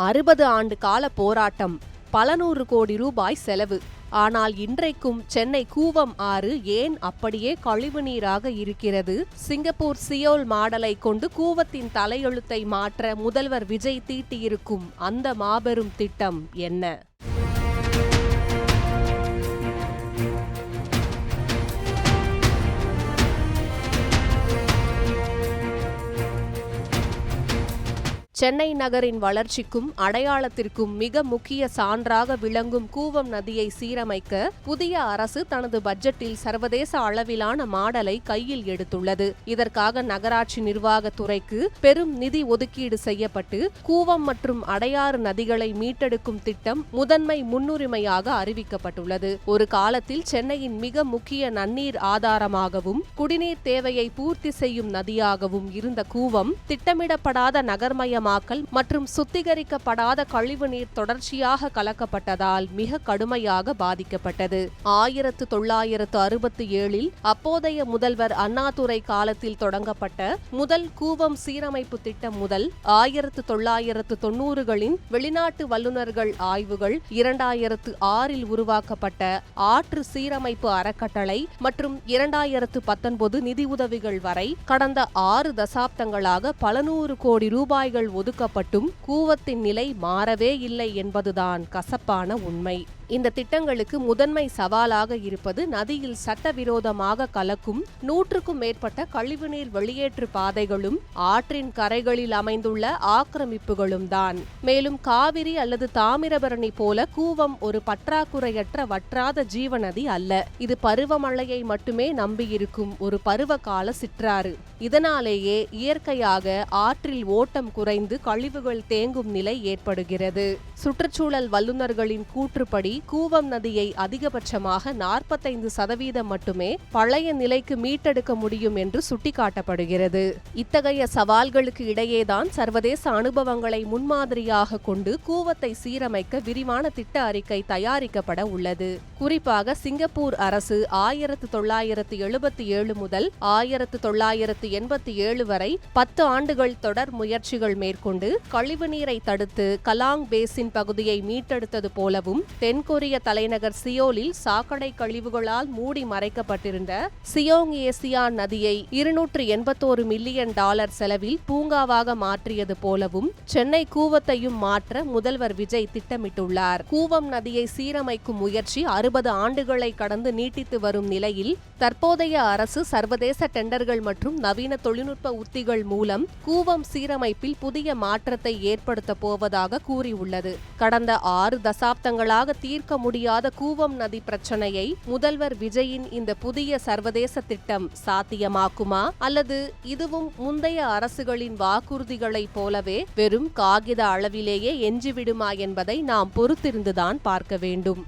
60 ஆண்டு கால போராட்டம், பல 100 கோடி ரூபாய் செலவு. ஆனால் இன்றைக்கும் சென்னை கூவம் ஆறு ஏன் அப்படியே கழிவுநீராக இருக்கிறது? சிங்கப்பூர் சியோல் மாடலை கொண்டு கூவத்தின் தலையெழுத்தை மாற்ற முதல்வர் விஜய் தீட்டியிருக்கும் அந்த மாபெரும் திட்டம் என்ன? சென்னை நகரின் வளர்ச்சிக்கும் அடையாளத்திற்கும் மிக முக்கிய சான்றாக விளங்கும் கூவம் நதியை சீரமைக்க புதிய அரசு தனது பட்ஜெட்டில் சர்வதேச அளவிலான மாடலை கையில் எடுத்துள்ளது. இதற்காக நகராட்சி நிர்வாகத்துறைக்கு பெரும் நிதி ஒதுக்கீடு செய்யப்பட்டு கூவம் மற்றும் அடையாறு நதிகளை மீட்டெடுக்கும் திட்டம் முதன்மை முன்னுரிமையாக அறிவிக்கப்பட்டுள்ளது. ஒரு காலத்தில் சென்னையின் மிக முக்கிய நன்னீர் ஆதாரமாகவும் குடிநீர் தேவையை பூர்த்தி செய்யும் நதியாகவும் இருந்த கூவம் திட்டமிடப்படாத நகர்மயமாக மற்றும் சுத்திகரிக்கப்படாத கழிவுநீர் தொடர்ச்சியாக கலக்கப்பட்டதால் மிக கடுமையாக பாதிக்கப்பட்டது. 1967 அப்போதைய முதல்வர் அண்ணாதுரை காலத்தில் தொடங்கப்பட்ட முதல் கூவம் சீரமைப்பு திட்டம் முதல் 1990களின் வெளிநாட்டு வல்லுநர்கள் ஆய்வுகள், 2006 உருவாக்கப்பட்ட ஆற்று சீரமைப்பு அறக்கட்டளை மற்றும் 2019 நிதியுதவிகள் வரை கடந்த 6 தசாப்தங்களாக பல 100 கோடி ரூபாய்கள் ஒதுக்கப்பட்டும் கூவத்தின் நிலை மாறவே இல்லை என்பதுதான் கசப்பான உண்மை. இந்த திட்டங்களுக்கு முதன்மை சவாலாக இருப்பது நதியில் சட்டவிரோதமாக கலக்கும் 100க்கும் மேற்பட்ட கழிவுநீர் வெளியேற்று பாதைகளும் ஆற்றின் கரைகளில் அமைந்துள்ள ஆக்கிரமிப்புகளும் தான். மேலும் காவிரி அல்லது தாமிரபரணி போல கூவம் ஒரு பற்றாக்குறையற்ற வற்றாத ஜீவநதி அல்ல. இது பருவமழையை மட்டுமே நம்பியிருக்கும் ஒரு பருவகால சிற்றாறு. இதனாலேயே இயற்கையாக ஆற்றில் ஓட்டம் குறைந்து கழிவுகள் தேங்கும் நிலை ஏற்படுகிறது. சுற்றுச்சூழல் வல்லுநர்களின் கூற்றுப்படி கூவம் நதியை அதிகபட்சமாக 45% மட்டுமே பழைய நிலைக்கு மீட்டெடுக்க முடியும் என்று சுட்டிக்காட்டப்படுகிறது. இத்தகைய சவால்களுக்கு இடையேதான் சர்வதேச அனுபவங்களை முன்மாதிரியாக கொண்டு கூவத்தை சீரமைக்க விரிவான திட்ட அறிக்கை தயாரிக்கப்பட உள்ளது. குறிப்பாக சிங்கப்பூர் அரசு 1977 முதல் 1987 வரை 10 ஆண்டுகள் தொடர் முயற்சிகள் மேற்கொண்டு கழிவுநீரை தடுத்து கலாங் பேசின் பகுதியை மீட்டெடுத்தது போலவும் தென்கொரிய தலைநகர் சியோலில் சாக்கடை கழிவுகளால் மூடி மறைக்கப்பட்டிருந்த சியோங் ஏசியான் நதியை $281 மில்லியன் செலவில் பூங்காவாக மாற்றியது போலவும் சென்னை கூவத்தையும் மாற்ற முதல்வர் விஜய் திட்டமிட்டுள்ளார். கூவம் நதியை சீரமைக்கும் முயற்சி 60 ஆண்டுகளை கடந்து நீட்டித்து வரும் நிலையில் தற்போதைய அரசு சர்வதேச டெண்டர்கள் மற்றும் நவீன தொழில்நுட்ப உத்திகள் மூலம் கூவம் சீரமைப்பில் புதிய மாற்றத்தை ஏற்படுத்த போவதாக கூறியுள்ளது. கடந்த 6 தசாப்தங்களாக தீர்க்க முடியாத கூவம் நதி பிரச்சனையை முதல்வர் விஜயின் இந்த புதிய சர்வதேச திட்டம் சாத்தியமாக்குமா, அல்லது இதுவும் முந்தைய அரசுகளின் வாக்குறுதிகளைப் போலவே வெறும் காகித அளவிலேயே எஞ்சிவிடுமா என்பதை நாம் பொறுத்திருந்துதான் பார்க்க வேண்டும்.